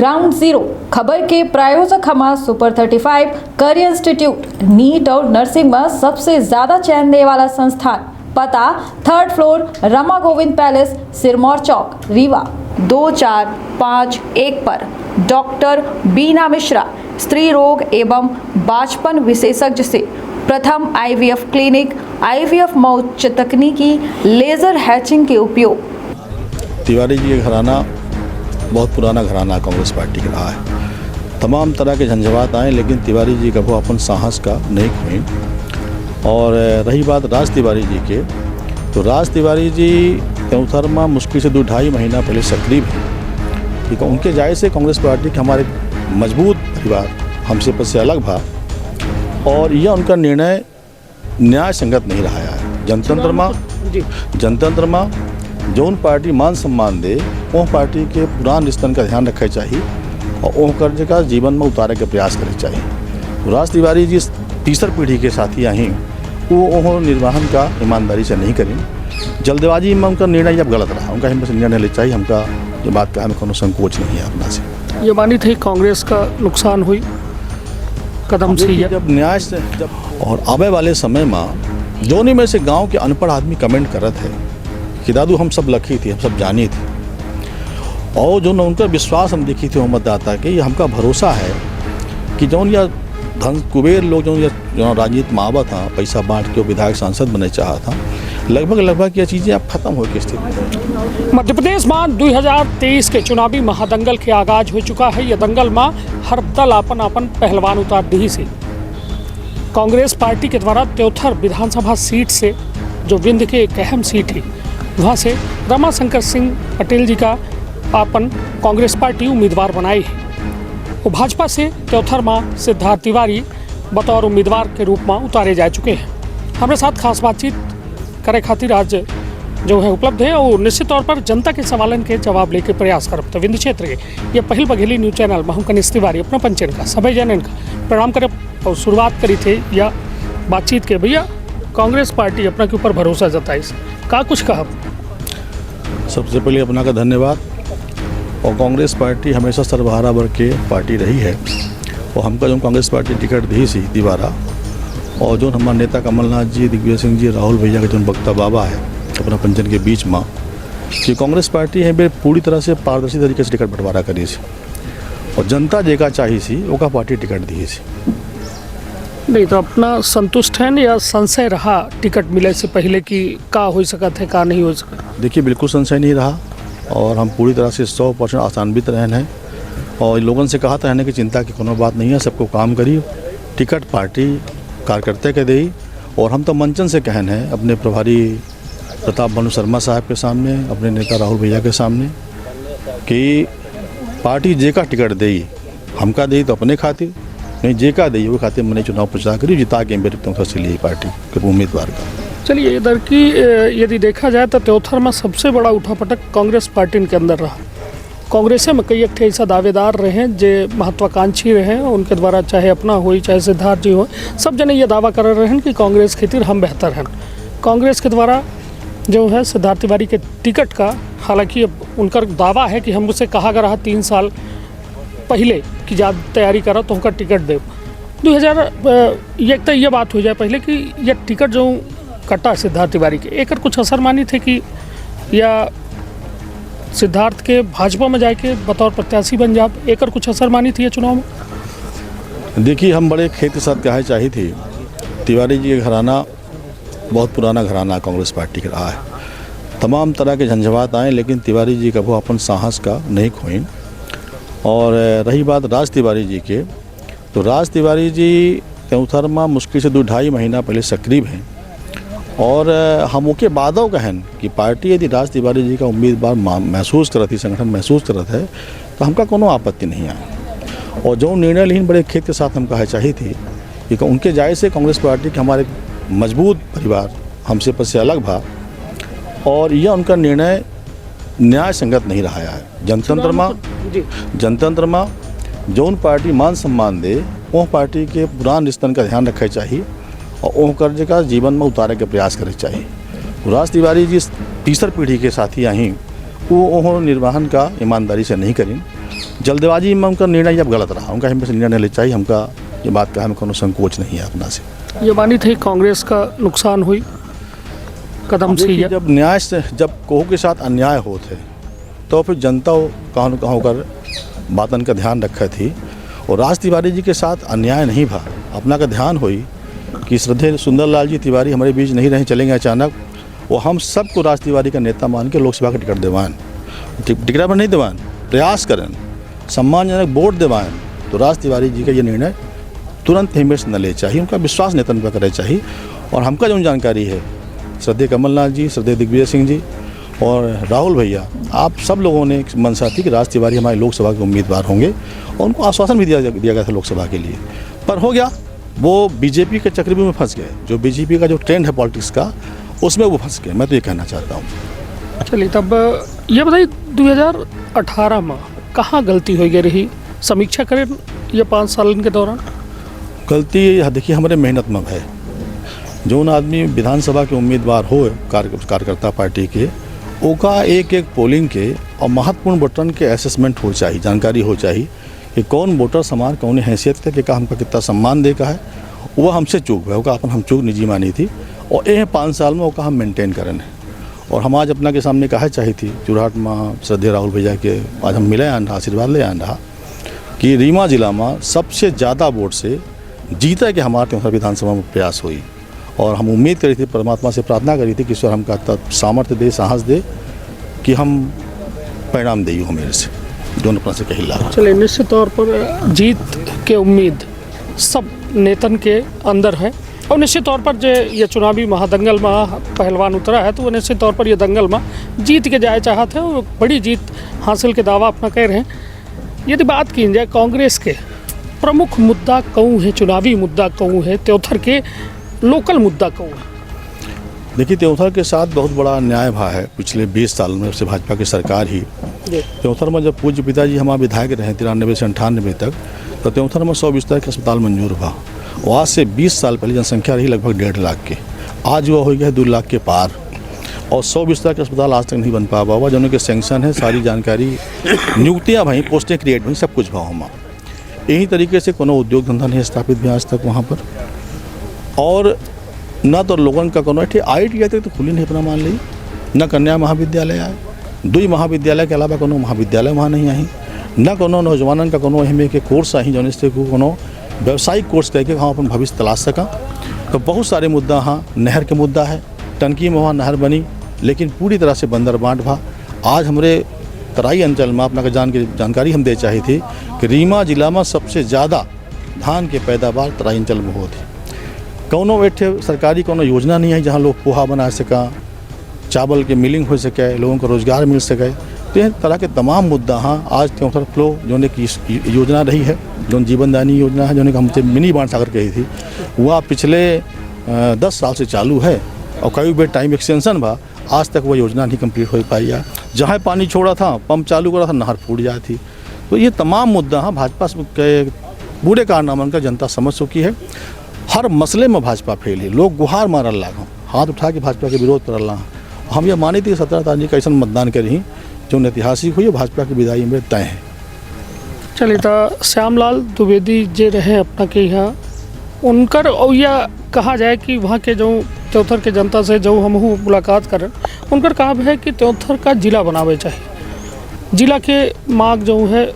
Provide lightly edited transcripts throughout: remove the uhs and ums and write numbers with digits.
Ground zero खबर के प्रायोजक हमारा सुपर 35 करियर इंस्टीट्यूट नीट और नर्सिंग में सबसे ज्यादा चयन देने वाला संस्थान। पता 3rd floor Rama Govind palace Sirmour Chowk Rewa 2451 पर। डॉक्टर बीना मिश्रा स्त्री रोग एवं बांझपन विशेषज्ञ से प्रथम IVF क्लिनिक, IVF में उच्च तकनीकी लेजर हैचिंग के उपयोग। तिवारी जी का घराना बहुत पुराना घराना कांग्रेस पार्टी का रहा है। तमाम तरह के झंझावात आए लेकिन तिवारी जी का वो अपन साहस का नहीं खोई। और रही बात राज तिवारी जी के, तो राज तिवारी जी त्योथर में मुश्किल से 2-2.5 महीना पहले सक्रिय हैं। ठीक है, उनके जाए से कांग्रेस पार्टी के हमारे मजबूत परिवार हमसे पद से अलग भा और यह उनका निर्णय न्याय संगत नहीं रहा है। जनतंत्र में जौन पार्टी मान सम्मान दे वो पार्टी के पुरान रिश्तन का ध्यान रखे चाहिए और वो कर्ज का जीवन में उतारे के प्रयास करे चाहिए। राज तिवारी जी तीसरी पीढ़ी के साथी आई वो निर्वाहन का ईमानदारी से नहीं करें। जल्दबाजी में उनका निर्णय अब गलत रहा। उनका हमसे निर्णय ले चाहिए। हमका जो बात का हमें कोनो संकोच नहीं है अपना से। ये मानी थी कांग्रेस का नुकसान हुई कदम से जब न्याय से जब और आने वाले समय में दोनों में से गांव के अनपढ़ आदमी कमेंट करत है कि दादू हम सब लखी थी, हम सब जानी थी। और जो उनका विश्वास हम देखी थे मतदाता के, ये हमका भरोसा है कि जौन या धन कुबेर लोग जो राजनीति में आवा था, पैसा बांट के विधायक सांसद बने चाहा था, लगभग ये चीज़ें अब खत्म हो की स्थिति। मध्य प्रदेश में 2023 के चुनावी महादंगल के आगाज हो चुका है। यह दंगल में हर दल अपन पहलवान उतार दी से कांग्रेस पार्टी के द्वारा त्योथर विधानसभा सीट से जो विंध्य के एक अहम सीट है वहाँ से रमाशंकर सिंह पटेल जी का अपन कांग्रेस पार्टी उम्मीदवार बनाई है। वो भाजपा से त्योथर में सिद्धार्थ तिवारी बतौर उम्मीदवार के रूप में उतारे जा चुके हैं। हमारे साथ खास बातचीत करे खातिर आज जो है उपलब्ध है और निश्चित तौर पर जनता के सवालन के जवाब लेके प्रयास करब। तो विंध्य क्षेत्र के ये पहल बघेली न्यूज चैनल में हम कनिष्ठ तिवारी अपना पंचन का सभी जनन का प्रणाम करे और शुरुआत करी थे या बातचीत के। भैया कांग्रेस पार्टी अपना के ऊपर भरोसा जताई का कुछ कहा? सबसे पहले अपना का धन्यवाद। और कांग्रेस पार्टी हमेशा सर्वहारा वर्ग के पार्टी रही है और हमका जो कांग्रेस पार्टी टिकट दी सी दोबारा, और जो हमारे नेता कमलनाथ जी, दिग्विजय सिंह जी, राहुल भैया के जो बक्ता बाबा है अपना पंचन के बीच में कि कांग्रेस पार्टी है पूरी तरह से पारदर्शी तरीके से टिकट बंटवारा करी सी और जनता जेका चाहिए सी ओका पार्टी टिकट दी सी। नहीं तो अपना संतुष्ट है या संशय रहा टिकट मिले से पहले कि का हो सकता है का नहीं हो सकता? देखिए बिल्कुल संशय नहीं रहा और हम पूरी तरह से 100% आसान्वित रहन हैं और लोगों से कहा था कि चिंता की कोनो बात नहीं है, सबको काम करी, टिकट पार्टी कार्यकर्ता के दी। और हम तो मंचन से कहन हैं अपने प्रभारी प्रताप भानु शर्मा साहब के सामने, अपने नेता राहुल भैया के सामने कि पार्टी जेका टिकट दी हमका दी तो अपने खातिर नहीं, जेका दी वो खातिर मैंने चुनाव प्रचार करी जिता के मेरे से लिए पार्टी के उम्मीदवार का। चलिए इधर की यदि देखा जाए तो त्योथर में सबसे बड़ा उठापटक कांग्रेस पार्टी के अंदर रहा। कांग्रेस में कई एक ऐसा दावेदार रहे जो महत्वाकांक्षी रहे, उनके द्वारा चाहे अपना हो चाहे सिद्धार्थ जी हो, सब जने ये दावा कर रहे हैं कि कांग्रेस खातिर हम बेहतर हैं। कांग्रेस के द्वारा जो है सिद्धार्थ तिवारी के टिकट का, हालांकि उनका दावा है कि हम उससे कहा गया रहा 3 साल पहले कि जब तैयारी करा तो उनका टिकट दे 2000 एक तो ये बात हो जाए पहले कि यह टिकट जो कटा सिद्धार्थ तिवारी के एक कुछ असर मानी थे कि या सिद्धार्थ के भाजपा में जाके बतौर प्रत्याशी बन जाए, एक कुछ असर मानी थी ये चुनाव में? देखिए हम बड़े खेत के साथ कहा चाहिए थी। तिवारी जी का घराना बहुत पुराना घराना कांग्रेस पार्टी का रहा है। तमाम तरह के झंझावात आए लेकिन तिवारी जी का वो अपन साहस का नहीं खोई। और रही बात राज तिवारी जी के, तो राज तिवारी जी त्योथर में मुश्किल से 2-2.5 महीना पहले सक्रिय हैं और हम के बादों कहन कि पार्टी यदि राज तिवारी जी का उम्मीदवार महसूस करती, संगठन महसूस करत है तो हमका कोनो आपत्ति नहीं आए। और जो निर्णय लेकिन बड़े खेत के साथ हम कहा चाहिए थी कि उनके जाए से कांग्रेस पार्टी के हमारे मजबूत परिवार हमसे पद से अलग भा और यह उनका निर्णय न्याय संगत नहीं रहा है। जनतंत्र में जौन पार्टी मान सम्मान दे वो पार्टी के पुरान रिश्तन का ध्यान रखे चाहिए और वो कर्ज का जीवन में उतारे के प्रयास करे चाहिए। राज तिवारी जी तीसरी पीढ़ी के साथी आई वो निर्वाहन का ईमानदारी से नहीं करें। जल्दबाजी में उनका निर्णय अब गलत रहा, उनका हमें से निर्णय लेना चाहिए। हमका ये बात का हमें कोनो संकोच नहीं है अपना से। ये मानी थी कांग्रेस का नुकसान हुई कदम से देखिए, जब न्याय से जब कोहू के साथ अन्याय होते तो फिर जनता कहाँ कहाँ होकर बातन का ध्यान रखा थी। और राज तिवारी जी के साथ अन्याय नहीं भा, अपना का ध्यान हुई कि श्रद्धेय सुंदरलाल जी तिवारी हमारे बीच नहीं रहे, चलेंगे अचानक। वो हम सबको राज तिवारी का नेता मान के लोकसभा का टिकट दिवान, टिकट पर नहीं दिवान, प्रयास करें, सम्मानजनक वोट दिवाएं। तो राज तिवारी जी का ये निर्णय तुरंत हिम्मत से न ले चाहिए, उनका विश्वास नेतन पर करे चाहिए। और हमका जो जानकारी है, श्रद्धेय कमलनाथ जी, श्रद्धेय दिग्विजय सिंह जी और राहुल भैया, आप सब लोगों ने एक मंशा थी कि राज तिवारी हमारे लोकसभा के उम्मीदवार होंगे, और उनको आश्वासन भी दिया गया था लोकसभा के लिए। पर हो गया, वो बीजेपी के चक्रव्यूह में फंस गए। जो बीजेपी का जो ट्रेंड है पॉलिटिक्स का, उसमें वो फंस गए। मैं तो ये कहना चाहता हूँ। चलिए, तब ये बताइए 2018 में कहाँ गलती हो गई रही, समीक्षा करें ये 5 साल के दौरान। गलती देखिए हमारे मेहनत में है। जो आदमी विधानसभा के उम्मीदवार हो कार्यकर्ता पार्टी के, ओका एक एक पोलिंग के और महत्वपूर्ण बटन के असेसमेंट हो चाहिए, जानकारी हो चाहिए कि कौन वोटर समाज कौन हैसियत के का हमका कितना सम्मान दे का है। वो हमसे चूक है, ओका अपन हम चूक निजी मानी थी, और ये 5 साल में ओका हम मेंटेन करें। और हम आज अपना के सामने कहा चाहिए थी जोरहाट में श्रद्धेय राहुल भैया के आज हम मिले आन रहा, आशीर्वाद ले आन रहा कि रीवा जिला में सबसे ज़्यादा वोट से जीता कि हमारे त्योहार विधानसभा में प्रयास हुई। और हम उम्मीद करी थी, परमात्मा से प्रार्थना करी थी कि ईश्वर हमका सामर्थ्य दे, साहस दे कि हम परिणाम दे हो मेरे से जो अपना से कही ला। चलिए, निश्चित तौर पर जीत के उम्मीद सब नेतन के अंदर है, और निश्चित तौर पर जो ये चुनावी महादंगल में पहलवान उतरा है, तो वो निश्चित तौर पर ये दंगल में जीत के जाए चाहते हैं और बड़ी जीत हासिल के दावा अपना कह रहे हैं। यदि बात की जाए कांग्रेस के प्रमुख मुद्दा कहूँ है, चुनावी मुद्दा कहूँ है, त्योथर के लोकल मुद्दा कहूँ है। देखिए, त्योथर के साथ बहुत बड़ा अन्याय भा है पिछले 20 साल में से भाजपा की सरकार ही। त्योथर में जब पूज्य पिताजी हमारे विधायक रहे 93 से 98 तक, तो त्योथर में 100 बिस्तर के अस्पताल मंजूर हुआ। और आज से 20 साल पहले जनसंख्या रही लगभग 1.5 लाख के, आज वो हो गया है 2 लाख के पार। और 100 बिस्तर के अस्पताल आज तक नहीं बन पा हुआ, जो उनके सेंक्शन है, सारी जानकारी, नियुक्तियाँ भाई, पोस्टें क्रिएट हुई, सब कुछ भाव हम। यही तरीके से कोनो उद्योग धंधा नहीं स्थापित भी आज तक वहाँ पर। और न तो लोगों का कोनो IIT तक तो खुली नहीं अपना मान ली, न कन्या महाविद्यालय आए, 2 महाविद्यालय के अलावा कोनो महाविद्यालय वहाँ नहीं आई, न कोनो नौजवानन का कोनो एहिमे के कोर्स आई जौन से कोनो व्यावसायिक कोर्स करके वहाँ अपन भविष्य तलाश सका। तो बहुत सारे मुद्दा हाँ, नहर के मुद्दा है, टंकी में वहाँ नहर बनी लेकिन पूरी तरह से बंदर बांट भा। आज हमारे तराई अंचल में अपना जानकारी हम दे चाहिए थी कि रीवा जिला में सबसे ज़्यादा धान के पैदावार तराई अंचल में होती। कौनो बैठे सरकारी कोनो योजना नहीं है जहाँ लोग पोहा बना सका, चावल के मिलिंग हो सके, लोगों को रोज़गार मिल सके। तो इस तरह के तमाम मुद्दा हाँ आज त्योथर फ्लो जो ने की योजना रही है, जो जीवनदानी योजना है, जो ने हमसे मिनी बाढ़ सागर कही थी, वह पिछले 10 साल से चालू है। और कई बार टाइम एक्सटेंशन भा, आज तक वह योजना नहीं कंप्लीट हो पाई है। जहाँ पानी छोड़ा था, पंप चालू करा था, नहर फूट जाती थी। तो ये तमाम मुद्दा हाँ भाजपा के पूरे कारनामन का जनता समझ चुकी है। हर मसले में भाजपा फेल है, लोग गुहार मारल लाग, हाथ उठा के भाजपा के विरोध कर रहा। हम ये मानी थी 17 तारीख का ऐसा मतदान करी जो ऐतिहासिक हुई, भाजपा की विदाई में तय है। चलिए, तो श्यामलाल द्विवेदी जे रहे अपना के यहाँ, उनकर और यह कहा जाए कि वहाँ के जो त्योथर के जनता से जो हम मुलाकात करें, उनकर काम है कि त्योथर का जिला बनावे चाहिए। जिला के मांग जो है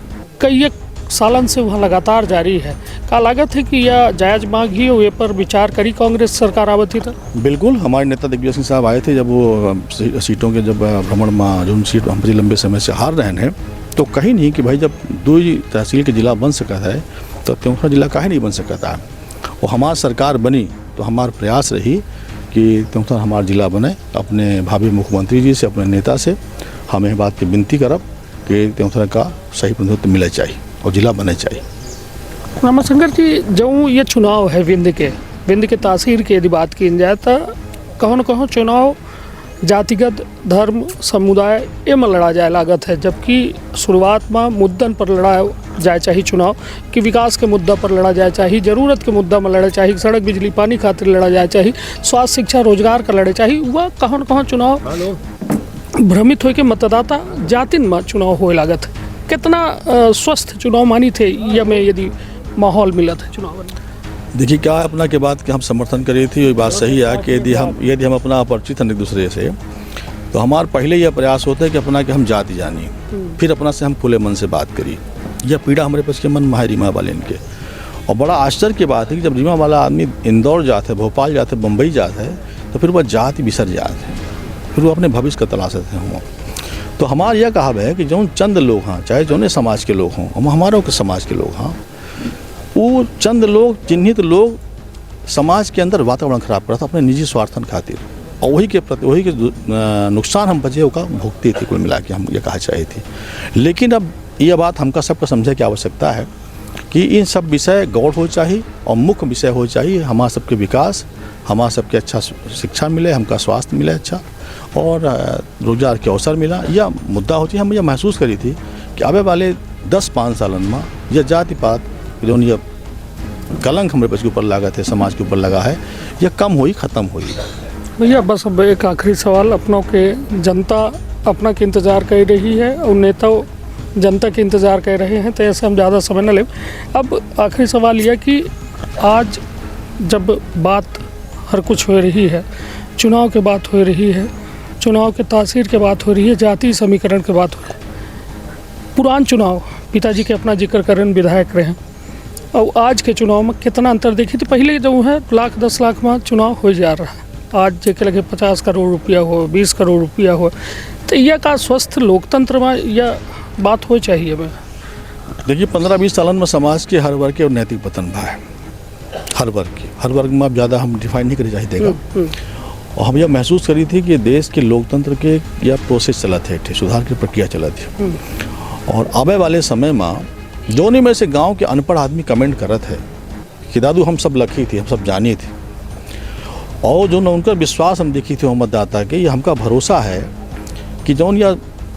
कई सालन से वहाँ लगातार जारी है। का लागत है कि यह जायज़ मांग ही वे पर विचार करी कांग्रेस सरकार आवती था। बिल्कुल, हमारे नेता दिग्विजय सिंह साहब आए थे जब वो सीटों के जब भ्रमण में जो सीट हम लंबे समय से हार रहे हैं, तो कहीं नहीं कि भाई जब 2 तहसील के जिला बन सका है तो त्योथर जिला काहे नहीं बन सका था। और हमारी सरकार बनी तो हमारा प्रयास रही कि त्योथर हमारा जिला बने। अपने भावी मुख्यमंत्री जी से, अपने नेता से हमें बात की विनती करब कि त्योथर का सही प्रतिनिधित्व मिले चाहिए और जिला बने चाहिए। रामाशंकर जी, जो ये चुनाव है विंध्य के तासीर की यदि बात की जाए तो कहों न कहों चुनाव जातिगत धर्म समुदाय ये में लड़ा जाए लागत है, जबकि शुरुआत में मुद्दन पर लड़ा जाए चाहिए चुनाव कि विकास के मुद्दा पर लड़ा जाए चाहिए, ज़रूरत के मुद्दा में लड़ा चाहिए, सड़क बिजली पानी खातिर लड़ा जाए चाहिए, स्वास्थ्य शिक्षा रोजगार का लड़े चाहिए। वह कहों न कहों चुनाव भ्रमित हो के मतदाता जातिन में चुनाव हो लागत है। कितना स्वस्थ चुनाव मानी थे या में यदि माहौल मिला था चुनाव में? देखिए क्या है, अपना के बात कि हम समर्थन करी थी, ये बात सही है कि यदि हम अपना अपरिचित हैं एक दूसरे से, तो हमारा पहले यह प्रयास होता है कि अपना कि हम जाति जानी, फिर अपना से हम खुले मन से बात करी। यह पीड़ा हमारे पास के मन में है रीमा वाले इनके। और बड़ा आश्चर्य की बात है कि जब रीमा वाला आदमी इंदौर जाते हैं, भोपाल जाते हैं, बम्बई जाता है, तो फिर वह जाति बिसर जाते हैं, फिर वो अपने भविष्य का तलाश रहते हैं। तो हमारा यह कहाव है कि जो चंद लोग हैं, चाहे जो समाज के लोग हों, हम हमारों के समाज के लोग हैं, वो चंद लोग, चिन्हित लोग समाज के अंदर वातावरण खराब करता अपने निजी स्वार्थन खातिर, और वही के नुकसान हम बचे का भुगती थी, कुल मिला के हम ये कहा चाहे थी। लेकिन अब यह बात हमका सबको समझे की आवश्यकता है कि इन सब विषय गौर हो चाहिए और मुख्य विषय हो चाहिए हमारा सबके विकास, हमारा सबके अच्छा शिक्षा मिले, हमका स्वास्थ्य मिले अच्छा, और रोजगार के अवसर मिला। यह मुद्दा होती है। हम यह महसूस करी थी कि आने वाले 10-5 सालन में यह जाति पात जो ये कलंक हमारे के ऊपर लगा थे, समाज के ऊपर लगा है, यह कम हुई, ख़त्म हुई। भैया बस अब एक आखिरी सवाल, अपनों के जनता अपना के इंतज़ार कर रही है और नेता जनता के इंतज़ार कर रहे हैं, तो ऐसे हम ज़्यादा समय न लें। अब आखिरी सवाल यह कि आज जब बात हर कुछ हो रही है, चुनाव के बात हो रही है, चुनाव के तासीर के बात हो रही है, जातीय समीकरण के बात हो रही है, पुरान चुनाव पिताजी के अपना जिक्र करें विधायक रहे, और आज के चुनाव में कितना अंतर देखी थी? पहले जो है 1-10 लाख में चुनाव हो जा रहा है, आज जेके लगे 50 करोड़ रुपया हो, 20 करोड़ रुपया हो, तो यह का स्वस्थ लोकतंत्र में यह बात हो चाहिए। मैं देखिए 15-20 सालन में समाज के हर वर्ग के और नैतिक पतन भा है, हर वर्ग में अब ज़्यादा हम डिफाइन नहीं करी चाहिए देगा। और हम यह महसूस करी थी कि देश के लोकतंत्र के यह प्रोसेस चला थे, सुधार की प्रक्रिया चला थी। और आने वाले समय में जोनी में से गांव के अनपढ़ आदमी कमेंट कर रहे थे कि दादू हम सब लखी थी, हम सब जानी थी, और जो उनका विश्वास हम देखी थी मतदाता के, ये हमका भरोसा है कि जौन या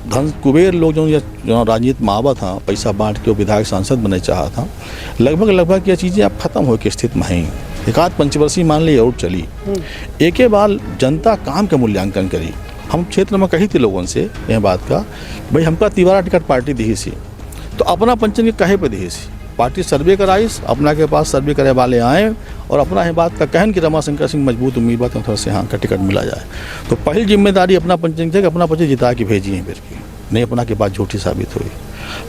धन कुबेर लोग जो राजनीति में आवा था, पैसा बांट के विधायक सांसद बने चाहा था, लगभग यह चीज़ें अब खत्म हो के स्थिति में हैं। एक आध पंचवर्षीय मान ली और चली, एक के बाद जनता काम का मूल्यांकन करी। हम क्षेत्र में कही थी लोगों से यह बात का, भाई हमका तिवारा टिकट पार्टी दी सी, तो अपना पंचन के कहे पे दी सी, पार्टी सर्वे कराइस, अपना के पास सर्वे करे वाले आए और अपना ये बात का कहन कि रमाशंकर सिंह मजबूत उम्मीदवार तो थोड़ा से यहाँ का टिकट मिला जाए। तो पहली जिम्मेदारी अपना पंचन से अपना पंचन जिता के भेजी है, फिर की नहीं अपना के बात झूठी साबित हुई।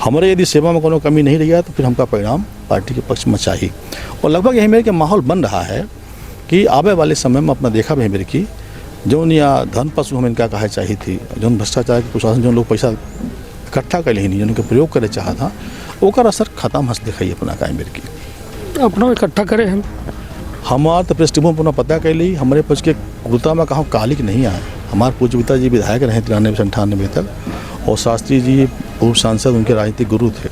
हमारे यदि सेवा में कोनो कमी नहीं रही है तो फिर हमका परिणाम पार्टी के पक्ष में चाहिए। और लगभग यही मेरे के माहौल बन रहा है कि आने वाले समय में अपना देखा भी मेरे की जो या धन पशु हम इनका कहा चाहिए थी, जो भ्रष्टाचार के कुशासन जो लोग पैसा इकट्ठा कर नहीं, जिनके प्रयोग करे चाहा था, ओकर असर खत्म हंस दिखाई अपना का मेरे की अपना इकट्ठा करे हम हमार तो पृष्ठभूमि पुनः पता कर ली। हमारे पक्ष के गुरुता में कहा कालिक नहीं आए। हमारे पूज्य पिता जी विधायक रहे 93 से 98 तक, और शास्त्री जी पूर्व सांसद उनके राजनीतिक गुरु थे,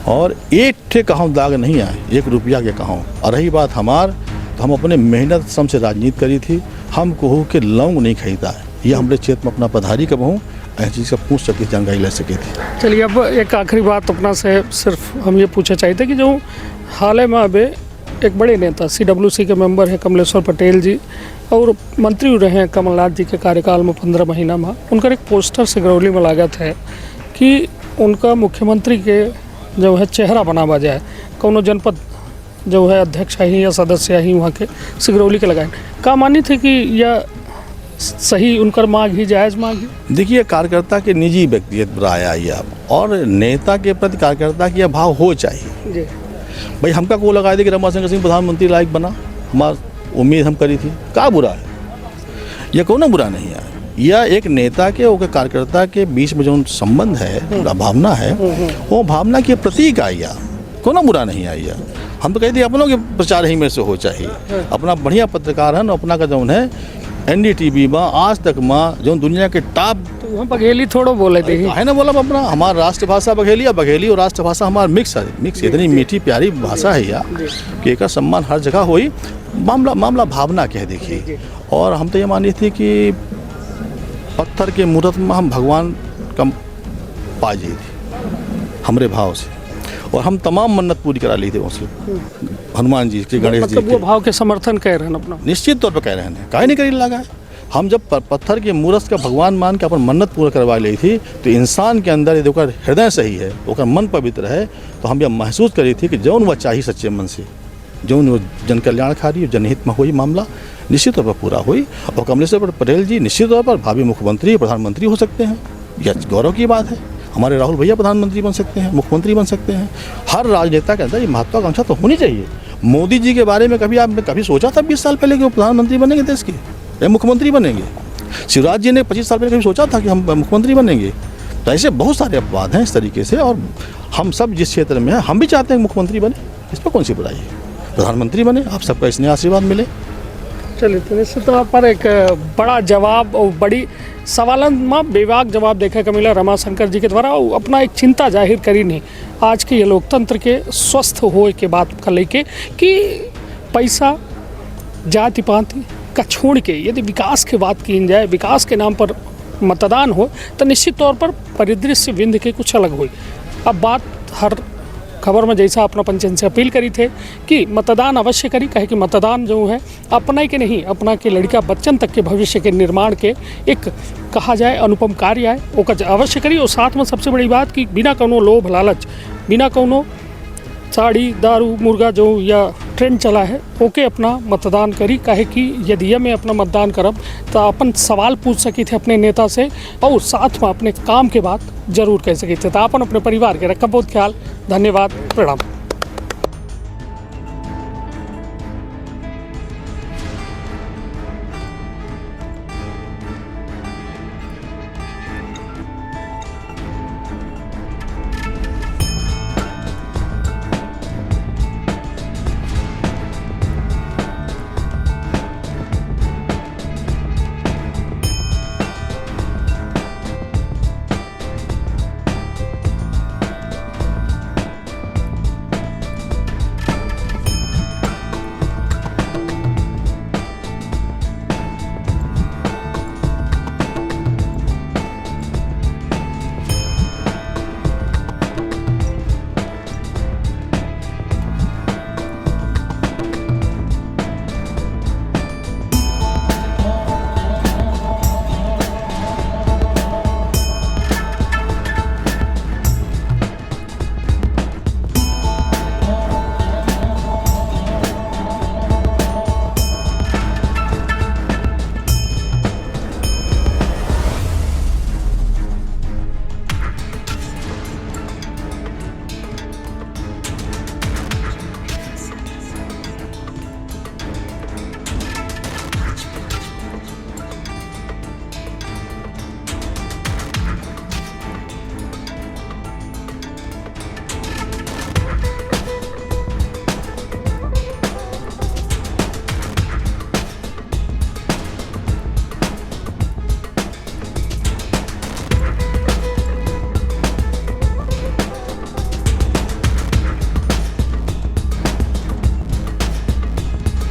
और एक ठे कहाँ दाग नहीं आए, 1 रुपया के कहाँ। और रही बात हमार, तो हम अपने मेहनत सम से राजनीति करी थी, हम कहूँ के लौंग नहीं खरीदा है, ये हमारे क्षेत्र में अपना पधारी कब हूँ ऐसी चीज़ का पूछ सके, जानकारी ले सके थी। चलिए अब एक आखिरी बात अपना से सिर्फ हम ये पूछना चाहते कि जो हाल में अब एक बड़े नेता CWC के मेंबर हैं कमलेश्वर पटेल जी, और मंत्री रहे हैं कमलनाथ जी के कार्यकाल में 15 महीना में, उनका एक पोस्टर सिगरौली में लागत है कि उनका मुख्यमंत्री के जो है चेहरा बनावा जाए, कौनो जनपद जो है अध्यक्ष ही या सदस्य ही वहाँ के सिगरौली के लगाए। का मानी थे कि यह सही उनकर मांग ही जायज़ मांग ही? देखिए कार्यकर्ता के निजी व्यक्तिगत राय आई अब, और नेता के प्रति कार्यकर्ता की यह भाव हो चाहिए जी। भाई हमका को लगा दे कि रमाशंकर सिंह प्रधानमंत्री लायक बना, हमारी उम्मीद हम करी थी, क्या बुरा है, यह कोनो बुरा नहीं है। यह एक नेता के और कार्यकर्ता के बीच में जो संबंध है, भावना है, वो भावना के प्रतीक आई है, कोनो बुरा नहीं आई है। हम तो कहते अपनों के प्रचार ही में से हो चाहिए। अपना बढ़िया पत्रकार है, अपना का जो है NDTV में आज तक में जो दुनिया के टॉप, तो वहाँ बघेली थोड़ो बोले थे है ना, बोला अपना हमारा राष्ट्रभाषा बघेली, बघेली और राष्ट्रभाषा हमारा मिक्स है, मिक्स इतनी मीठी प्यारी भाषा है यार कि एक सम्मान हर जगह हुई। मामला भावना कह देखिए। और हम तो ये मानी थी कि पत्थर के मूर्त में हम भगवान कम पा जाई थी हमारे भाव से, और हम तमाम मन्नत पूरी करा ली थी उससे, हनुमान जी के, गणेश जी मतलब के। वो भाव के समर्थन कह रहे हैं अपना, निश्चित तौर पर कह रहे हैं, काहे नहीं करी लगा है। हम जब पत्थर के मूरत का भगवान मान के अपन मन्नत पूरा करवा ली थी, तो इंसान के अंदर यदि ओकर हृदय सही है, ओकर मन पवित्र है, तो हम यह महसूस करी थी कि जौन वह चाहिए सच्चे मन से, जौन वो जन कल्याणकारी जनहित में हुई मामला निश्चित तौर पर पूरा हुई। और कमलेश्वर पटेल जी निश्चित तौर पर भावी मुख्यमंत्री प्रधानमंत्री हो सकते हैं। यह गौरव की बात है। हमारे राहुल भैया प्रधानमंत्री बन सकते हैं, मुख्यमंत्री बन सकते हैं। हर राजनेता के अंदर ये महत्वाकांक्षा तो होनी चाहिए। मोदी जी के बारे में कभी आपने कभी सोचा था 20 साल पहले कि वो प्रधानमंत्री बनेंगे देश के या मुख्यमंत्री बनेंगे? शिवराज जी ने 25 साल पहले कभी सोचा था कि हम मुख्यमंत्री बनेंगे? तो ऐसे बहुत सारे अपवाद हैं इस तरीके से, और हम सब जिस क्षेत्र में हैं हम भी चाहते हैं मुख्यमंत्री बने, इस पर कौन सी बुराई है? प्रधानमंत्री बने, आप सबका इसने आशीर्वाद मिले। चलिए, तो निश्चित तौर पर एक बड़ा जवाब और बड़ी सवालन में बेबाक जवाब देखा के मिला रमाशंकर जी के द्वारा। और अपना एक चिंता जाहिर करी नहीं आज के ये लोकतंत्र के स्वस्थ होए के बात का लेके कि पैसा जाति पाति का छोड़ के यदि विकास की बात की जाए, विकास के नाम पर मतदान हो, तो निश्चित तौर पर परिदृश्य विंध्य के कुछ अलग हुई। अब बात हर खबर में जैसा अपना पंचन से अपील करी थे कि मतदान अवश्य करी, कहे कि मतदान जो है अपना के नहीं, अपना के लड़का बच्चन तक के भविष्य के निर्माण के एक कहा जाए अनुपम कार्य है, वो अवश्य करी। और साथ में सबसे बड़ी बात कि बिना कोनो लोभ लालच, बिना कोनो साड़ी दारू मुर्गा जो या ट्रेंड चला है ओके अपना मतदान करी, कहे कि यदि ये मैं अपना मतदान करब तो अपन सवाल पूछ सकी थे अपने नेता से, और साथ में अपने काम के बात जरूर कह सकी थे। तो अपन अपने परिवार के रखब बहुत ख्याल। धन्यवाद, प्रणाम।